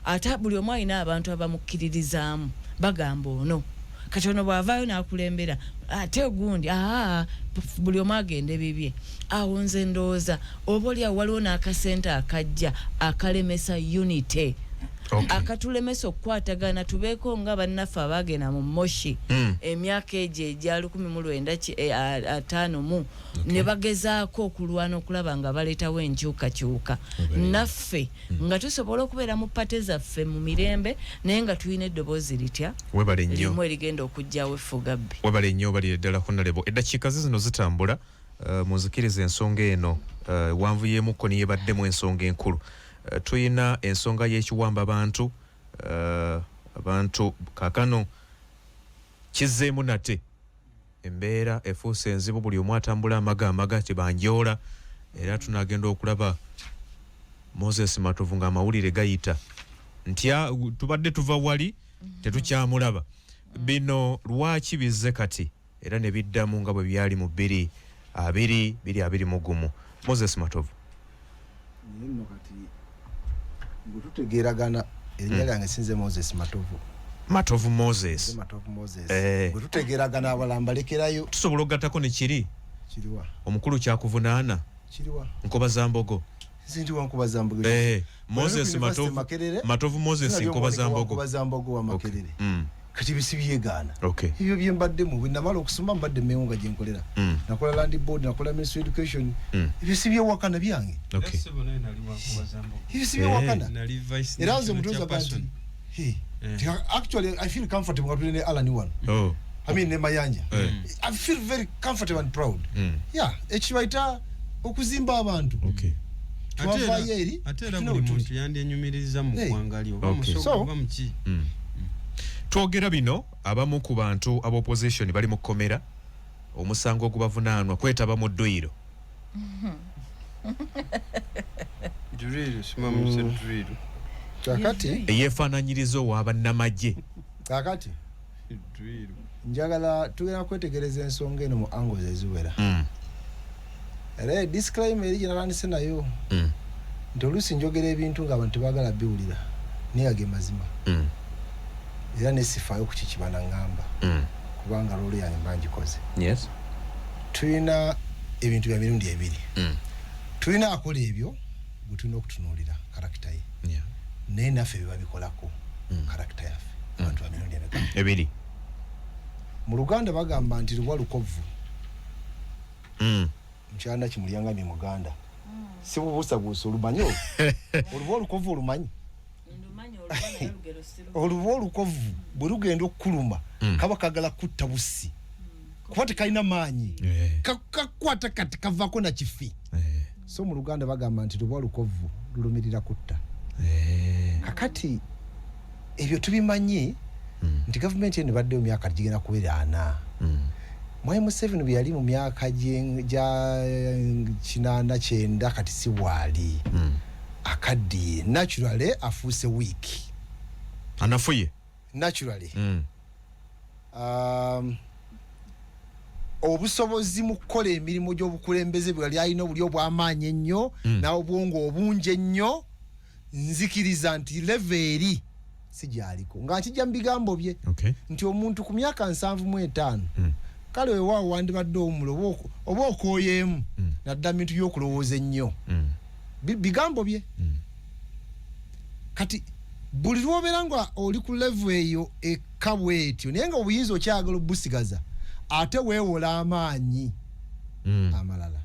ate buli omu alina abantu abamukkiririzaamu bagamba ono kati ono bw'avaayo n'akulembera ate ogundi buli omu agenda bibye awo nze ndowooza oba oliawo waliwo n'akasente akajja akalemesa unity akatulemesa okukwatagana tubeeko nga bannaffe abaagenda mu moshi emyaka egyo egya 1955 ne bagezaako okulwana okulaba nga baleetawo enkyukakyuka naffe nga tusobola okubeera mu pate zaffe mu mirembe naye nga tulina eddoboozi litya limu erigenda okujjawo effugabbi webale nnyo obalire ddala Honorable eddakiika zino zitambula muzikiriza ensonga eno wanvuyeemukko niyebaddemu ensonga enkulu tuyina ensonga y'ekiwamba abantu kakano kizzeemu nate embeera efuuse enzibu buli omu atambula amaga tebanjoola era tunagenda okulaba Moses Matovu ng'amawulire gayita ntya tubadde tuva wali tetukyamulaba bino lwaki bizze kati era ne biddamu nga bwe byali mu 2021 Moses Matovu nino kati gututegeragana erinnya lyange sinze Moses Matovu Moses gututegeragana abalambalekerayo tusobola okugattako ne kiriwa omukulu kyakuvunaana kiriwa Nkoba Zambogo zindiwa Nkoba Zambogo Matovu Moses Nkoba Zambogo wa Makerere kati bisibyegana ebyo byembadde mu binamala okusoma mbadde mewonga gye nkolera nakola land board nakola ministry education ebyo sibyewakana byange ebyo sibyewakana era nze mutuuza bantu actually I feel comfortable with Alan one I mean ne Mayanja I feel very comfortable and proud ekibaita okuzimba abantu ate era buli muntu yandyenyumiriza mu ggwanga lyo oba muki twogera bino abamu ku bantu aba opposition bali mu kkomera omusango ogubavunaanwa kwetaba mu dduyiro kakati eyeefaananyiriza ow'abannamagye kakati njagala tugenda kwetegereza ensonga eno mu angles eziwera era disclaimer eri gyenalandise nayo nti oluusi njogera ebintu ng'abantu tebaagala biwulira niyage mazima era nesifaayo ku kikibana ngamba kubanga loolo yange mbangikoze tulina ebintu bya mirundi ebiri tulina akola ebyo bwe tulina okutunuulira karakita ye naye naffe biba bikolako karakita yaffe abantu ba mirundi ebiri mu Luganda bagamba nti luwa lukovu mukyanda kimulyangamye muganda si bubuusabuusa olumanyi oluba olukovu olumanyi oluba olukovu bwe lugenda okukuluma kaba kagala kutta busi kuba tekalina maanyi kakwata kati kavaako na kifi so mu Luganda bagamba nti luba olukovu lulumirira kutta kakati ebyo tubimanyi nti gavumenti eno baddeyo myaka gigenda kubeera 4 Mwai Museveni bwe yali mu myaka gya 89 kati si bwali akaddiye naturally afuuse weak anafuye naturally obusobozi mu kukola emirimu gy'obukulembeze bwe yali alina obuli obw'amaanyi ennyo n'obwongo obungi ennyo nzikiriza nti level si gyaliko nga nkijja mu bigambo bye nti omuntu ku myaka 75 kale weewaawo wandibadde omulo oba okooyeemu naddala bintu by'okulowooza ennyo bigambo bye kati buli lwobeera nga oli ku level eyo ekabwe etyo naye nga obuyinza okyagala obusigaza ate weewola amaanyi amalala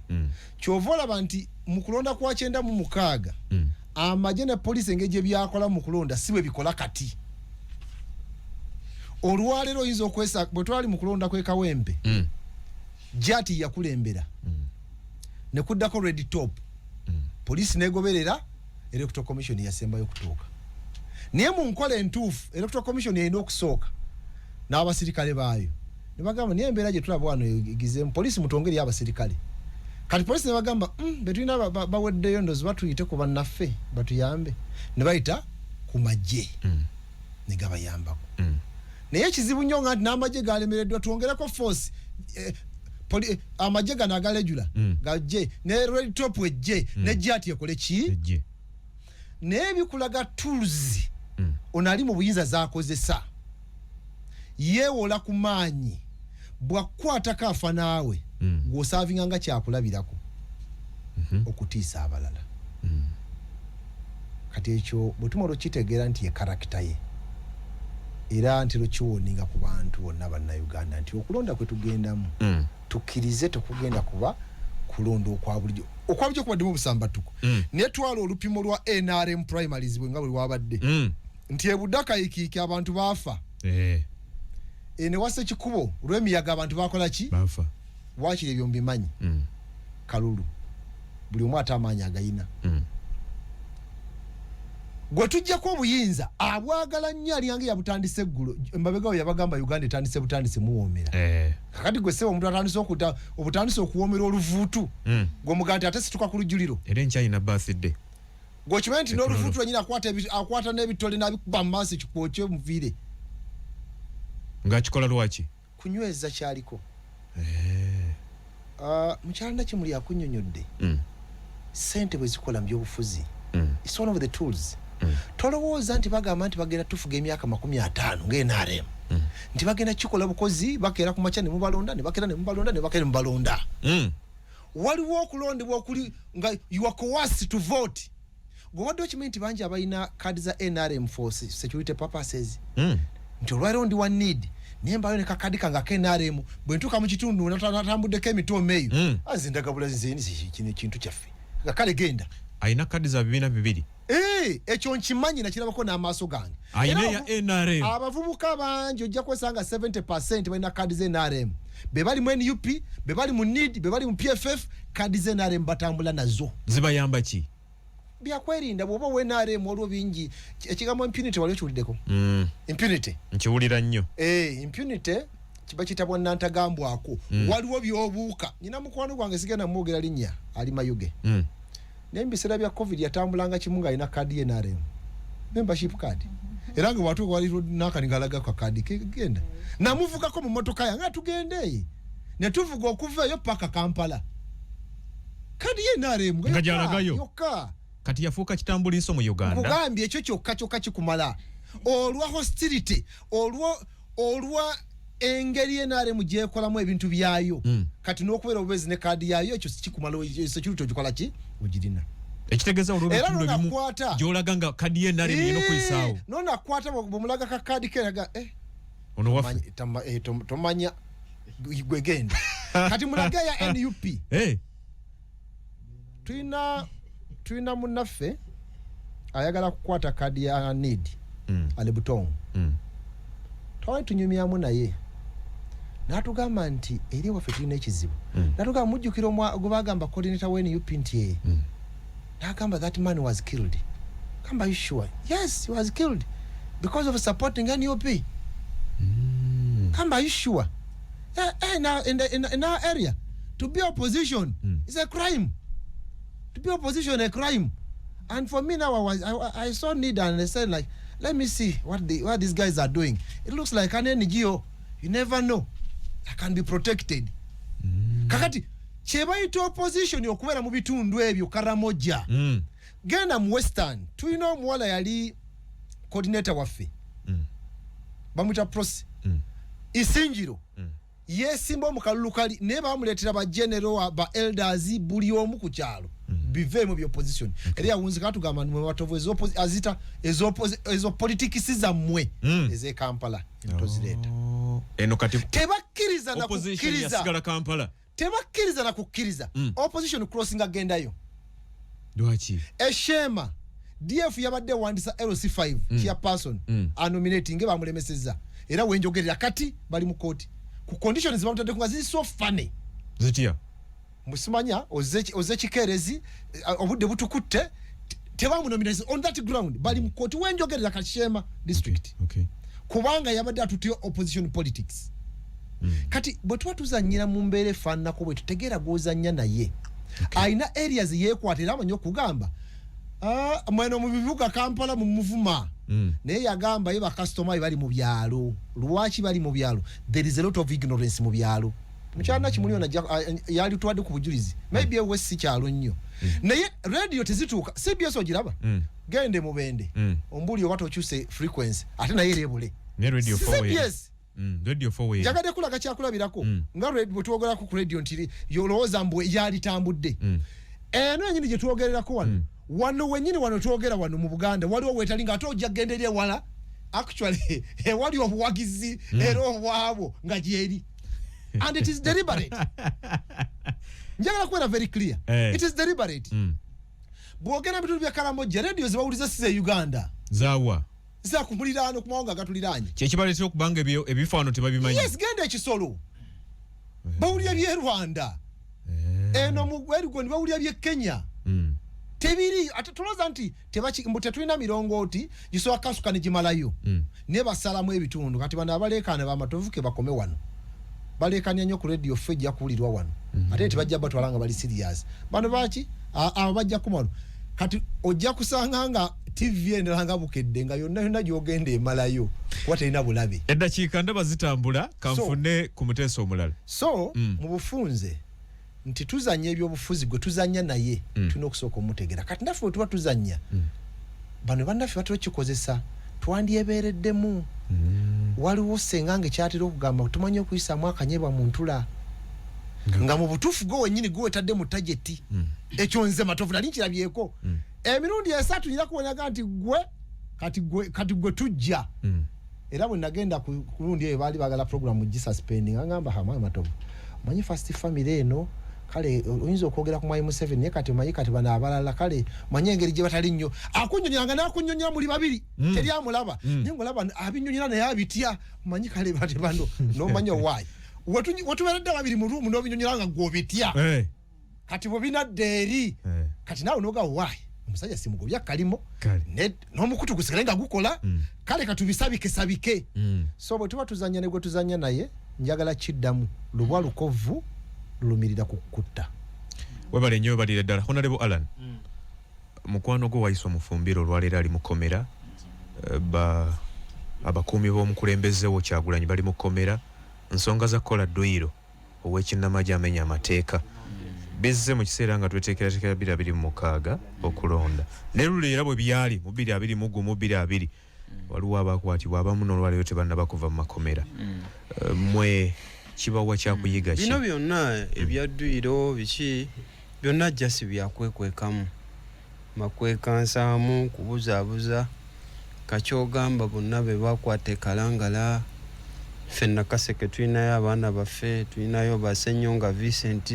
kyova olaba nti mu kulonda kwa 96 amagye ne poliisi engeri gye byakola mu kulonda si bwe bikola kati olwaleero oyinza okwesa bwe twali mu kulonda kwe Kawempe jati yakulembera ne kuddako red top poliisi negoberera electoral commission yasembayo okutuuka naye mu nkola entuufu electoral commission erina okusooka n'abasirikale baayo ne bagamba naye embeera gye tulaba wano egizeemu poliisi mutongeri y'abasirikale kati poliisi ne bagamba betulina baweddeyo ndozi batuyite ku bannaffe batuyambe ne bayita ku magye ne gabayambako naye ekizibu nnyo nga nti n'amagye galemereddwa twongereko force amagye gano agalejula gajje ne red top ejje nejje ati ekole ki naye bikulaga tools ono ali mu buyinza zaakozesa yeewola ku maanyi bwakukwatako afa naawe ng'osaavinga nga kyakulabirako okutiisa abalala kati ekyo bwe tumala okitegeera nti ye karakita ye era nti lukiwoninga ku bantu bonna bannayuganda nti okulonda kwe tugendamu tukkirize tekugenda kuba kulonda okwabulijjo kubaddemu obusambatuko naye twala olupimo lwa NRM primaries bwe nga bwe lwabadde nti ebudakayikiiki abantu baafa ne wasa ekikubo olw'emiyaga abantu bakola ki bafa waakiri ebyo mbimanyi kalulu buli omu ate amaanyi agayina gwe tujjako obuyinza abwagala nnyo aliyange yabutandise eggulo emabega yabagamba Uganda etandise butandise muwoomera kakati gwe sebo omuntu atandise obutandise okuwoomera oluvuutu gwe muganda ate situka ku lujjuliro era enkyalina birthday gwe kimanyi nti n'oluvuutu lwenyini akwata n'ebitole n'abikuba mu maaso kikwokye omuviire ng'akikola lwaki kunyweza kyaliko mukyalanda kimuli akunnyonnyodde ssente bwe zikola mu byobufuzi it's one of the tools tolowooza nti bagamba nti bagenda tufuga emyaka 50 ng'NRM nti bagenda kikola bukozi bakeera ku makya ne mubalonda ne bakeera ne mubalonda ne bakeera ne mubalonda waliwo okulondebwa okuli nga you are coerced to vote gwe wadde okimanyi nti bangi abalina kaadi za NRM for security purposes nti olwaliro ndi wa need naye mbayo ne kakadi kange ak'NRM bwe ntuuka mu kitundu natambuddeko emitooma eyo azindagabula nzeni kino ekintu kyaffe kale genda ayina kadi za bibiina bibiri ekyo nkimanyi nakirabako n'amaaso gange ayina ya NRM abavubuka bangi ojja kwesanga 70% balina kadi ze NRM be bali mu NUP be bali mu NID be bali mu PFF kadi ze NRM batambula nazo zibayamba ki byakwerinda bw'oba we NRM waliwo bingi ekigambo impunity waliwo kiwuliddeko impunity nkiwulira nnyo impunity kiba kitabwa nantagambwako waliwo by'obuuka nyina mukwano gwange sigenda mwogera linnya ali Mayuge naye mbiseera bya covid yatambulanga kimu ng'alina kaadi ye NRM membership card era nga watuuka wali nakani ngalaga kwa kaadi genda namuvugako mu mmotoka yange atugende ne tuvuga okuva eyo paka Kampala kaadi ye NRM nga gyalagayo kati yafuuka kitambuliiso mu Uganda kugambye ekyo kyokka kikumala olwa hostility olwa engeri NRM gyekolamu ebintu byayo kati n'okubeera obubezi ne kaadi yayo ekyo kikumala security ogikola ki ogirina ekitegeeza olw'ebitundu ebimu gy'olaga nga kaadi ye NRM yina okwesaawo nona akwata bw'omulaga ka kaadi keraga ono waffe tomanya gwe genda kati mulaga ya NUP tulina munnaffe ayagala kukwata kaadi ya NID ale butongo twali tunyumyamu naye n'atugamba nti eri waffe tulina ekizibu n'atugamba mujjukira gwe bagamba coordinator wa NUP nti n'agamba that man was killed gamba you sure yes he was killed because of supporting NUP gamba you sure in our area. To be opposition is a crime. To be opposition a crime. And for me now, I saw need and I said like, let me see what these guys are doing. It looks like an NGO. You never know. I can be protected. Kakati, cheba ito opposition yokuwera mu bitundu ebyo Karamoja. Genda mu Western. Tuyina omuwala yali coordinator waffe. Bamuta Prosi. Isinjiro. Yesimba omukalulukali ne bamuletera ba general ba elders buli omu ku kyalo. Bive mu opposition. Eri awunzika tugamba mu watovu azita ezo politics zammwe eze Kampala entozireta. Eno kati tebakkiriza na kukkiriza yasigala Kampala. Tebakkiriza na kukkiriza. Opposition crossing agendayo. Dwachi. Eshema DF yabadde wandisa LC5 chairperson nominating bamulemeseza. Era wenjogerera kati bali mu court. Ku conditions bamutadde kunga ziri so funny. Zitia. Musimanya ozechikerezi obudde butukutte tebamunominate on that ground bali mu court wenjogerera Kashema district. Okay. Kubanga yabadde atutiyo opposition politics. Kati bwe twatuzanyira mu mbeere fanna ko bwe tutegeera gozanya naye. Aina areas yekwatira amanyo kugamba. Mweno mu bibuga Kampala mu muvuma. Naye yagamba ye ba customer bali mu byalo. Lwaki bali mu byalo? There is a lot of ignorance mu byalo. Mchana kimuliona yali tuwadde ku bujulizi. Maybe ewe si kyalo nnyo. Naye radio tezituuka. CBS ogiraba. Gende mu bende. Ombuli owato kyuse frequency. Ate naye erebule. Ne radio 4 way. CBS. Radio 4 way. Jagade kula kakyakulabirako. Nga radio tuogera ku radio ntiri yolowooza mbwe yali tambudde. Eno nyinyi gye tuogererako wano. Wano wenyini wano tuogera wano mu Buganda waliwo wetalinga ate ojja genderye wala. Actually wali obuwagizi era obwabo nga gyeri. And it is deliberate. Njagala kuwera very clear. It is deliberate. Bwogera bitundu bya Karamoja radio zibawuliza size Uganda. Zawa. Za kumulirano kumawanga gatuliranye. Kyekibaleetera okubanga ebifaano tebabimanyi. Yes, genda ekisolo. Bawulira bye Rwanda. Eno mu gwerigo ni bawulira bye Kenya. Tebiri atatuloza nti mbute tulina mirongooti gisoka kasuka ne gimalayo. Ne basalamu ebitundu kati bana abalekana bamatovuke bakome wano. Balekanya nnyo ku radio fejja kuwulirwa wano. Ate tebajja batwalanga bali serious. Bano baki abajja kumalo. Kati ojja kusanga nga TV endalanga bukedde nga yonna gyogenda emalayo wate ina bulabe. Eddakiika ndaba zitambula kanfune ku muteeso omulala. So mu bufunze nti tuzanya ebyobufuzi gwe tuzanya naye tulina okusooka omutegeera. Kati naffe tuba tuzanya bano bannaffe batokikozesa twandyebeereddemu. Waliwo sengange kyatera okugamba tumanyi okuyisaamu akanyebwa mu ntula. Nga mu butuufu gwe wennyini gwe wetadde mu tageti. Ekyo nze matovu nali nkirabyeko. Emirundi esatu nira kuwonyaga nti kati gwe tujja. Era bwe nagenda ku lundi eyo baali bagala program gisuspending angamba hama matovu. Manyi first family eno kale oyinza okwogera ku Mwai 7 ye kati manyi kati bana abalala kale manyi engeri gye batali nnyo akunyonyanga nakunyonyola muli babiri teri amulaba nyengo laba abinyonyera naye abitya manyi kale bate bando no manyo why watuberedde babiri mu room no binyonyeranga gwobitya kati bo binadde kati nawe noga why omusajja simugobya kalimo n'omukutu gusigalenga gukola kale katubisabike sabike so bwe tuba tuzanya ne gwe tuzanya naye njagala kiddamu lubwa lukovu lulumirira kukutta. Webale nnyo balira ddala. Honorable Alan. Mukwano gwo wayiswa mufumbiro olwaleero ali mukomera. Abakuumi b'omukulembeze wo Kyagulanyi bali mukomera. Nsonga za kola dduyiro ow'ekinnamagye amenya amateeka. Bizze mu kiseera nga tweteekerateekera 2026 okulonda. Ne luleera bwe byali mu 2021 mu 2022 waliwo abakwatibwa abamu n'olwaleero tebannaba kuva mu makomera. Mwe kibawa kyakuyiga ki? Bino byonna ebyadduyiro biki byonna jasi byakwekwekamu. Makwekansaamu kubuzaabuza kakyogamba bonna be bakwate kalangala. Fenna Kaseke tulinayo abaana baffe, tulinayo Basenyonga Vincent,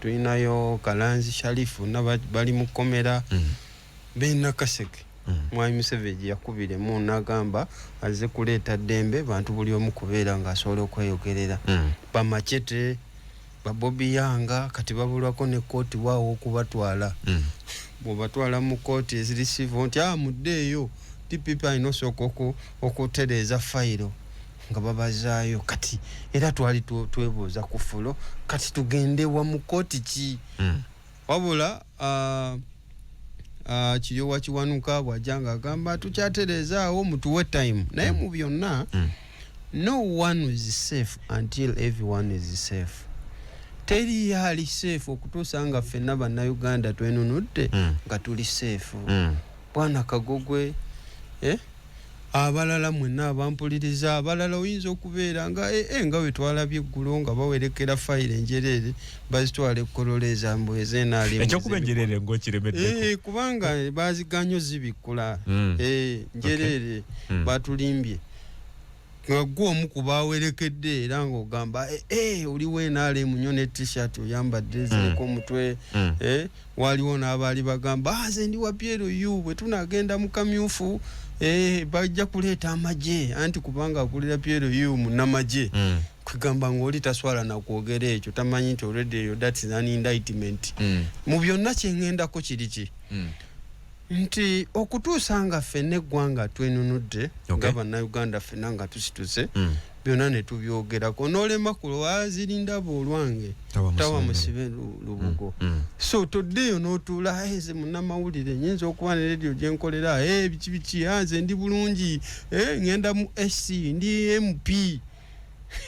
tulinayo Kalanzi Sharifu bali mu komera. Benna Kaseke Mwai Museveni yakubiremu n'agamba aze kuleeta ddembe bantu buli omu kubeera ng'asobola okweyogerera. Bamachete Babobi Yanga kati babulwako ne kooti waawo okubatwala. Bw'obatwala mu kooti ezirisiivu nti muddeeyo DPP alina osooka okutereeza fayiro. nga babazaayo kati era twali twebuuza ku fulo kati tugende wa mu kooti ki wabula Kiryowa Kiwanuka bw'ajanga agamba tukyaterezaawo mutuwe time naye mu byonna no one is safe until everyone is safe. Teri yali safe okutuusa nga ffenna bannayuganda twenunudde nga tuli safe. Bwana Kagogwe abalala mwenna abampuliriza abalala oyinza okubeera nga nga we twalabye eggulo nga bawerekera fayiro enjereere bazitwala ekkololeza mbu ezeenaali ekyokuba enjereere ng'okiremeddeko kubanga baziganyo zibikkula njereere batulimbye gwe omu ku bawerekedde era ng'ogamba oliwo enaale munyo ne t-shirt oyambadde ziriko omutwe waliwo n'abaali bagamba nze ndi wa PLU bwe tunagenda mu kamyufu bajja kuleeta amagye anti kubanga akulira PLU munnamagye kugamba ng'oli taswala na kwogera ekyo tamanyi nti already eyo that is an indictment mu byonna kyengendako kiri ki nti okutuusa nga ffenna eggwanga twenunudde nga bannayuganda ffenna nga tusituse byonna ne tubyogerako n'olema kulwazirinda olwange tawa musibe lubugo so toddeeyo n'otuula nze munnamawulire nyinza okuba ne rediyo gye nkolera biki biki nze ndi bulungi ngenda mu SC ndi MP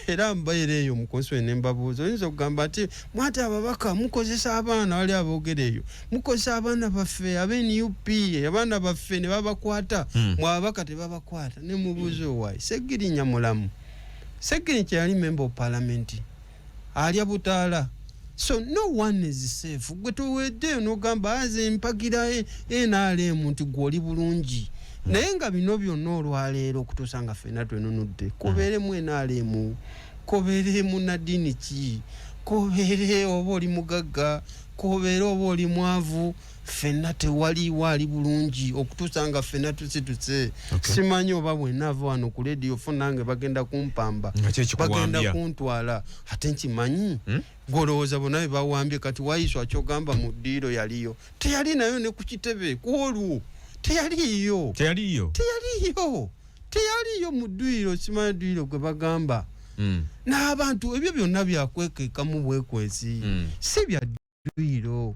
era mbaire eyo mukonswe ne mbabuuza oyinza okugamba nti mwati ababaka mukozesa abaana wali aboogera eyo mukozesa abaana baffe ab'NUP abaana baffe ne babakwata mwababaka tebabakwata ne mubuuza owaayi Segirinya mulamu Segirinya kyeyali member of parliament alya butaala so no one is safe gwe toweddeyo n'ogamba aze mpagira NRM nti gw'oli bulungi naye nga bino byonna olwaleero okutuusa nga ffenna twenunudde kobeeremu NRM kobeeremu Nadini ki kobeere oba oli mugagga kobeere oba oli mwavu ffenna tewaliwo ali bulungi okutuusa nga ffenna tusituse simanyi oba bwenaava wano ku lediyo fo nange bagenda kumpamba bagenda kuntwala ate nkimanyi golowooza bonna be bawambye kati wayiswa kyogamba mu ddiiro yaliyo teyali nayo ne ku kitebe kwolwo teyaliyo mu ddwiro simanyi ddwiro gwe bagamba n'abantu ebyo byonna byakwekekamu bwekwezi si bya ddwiro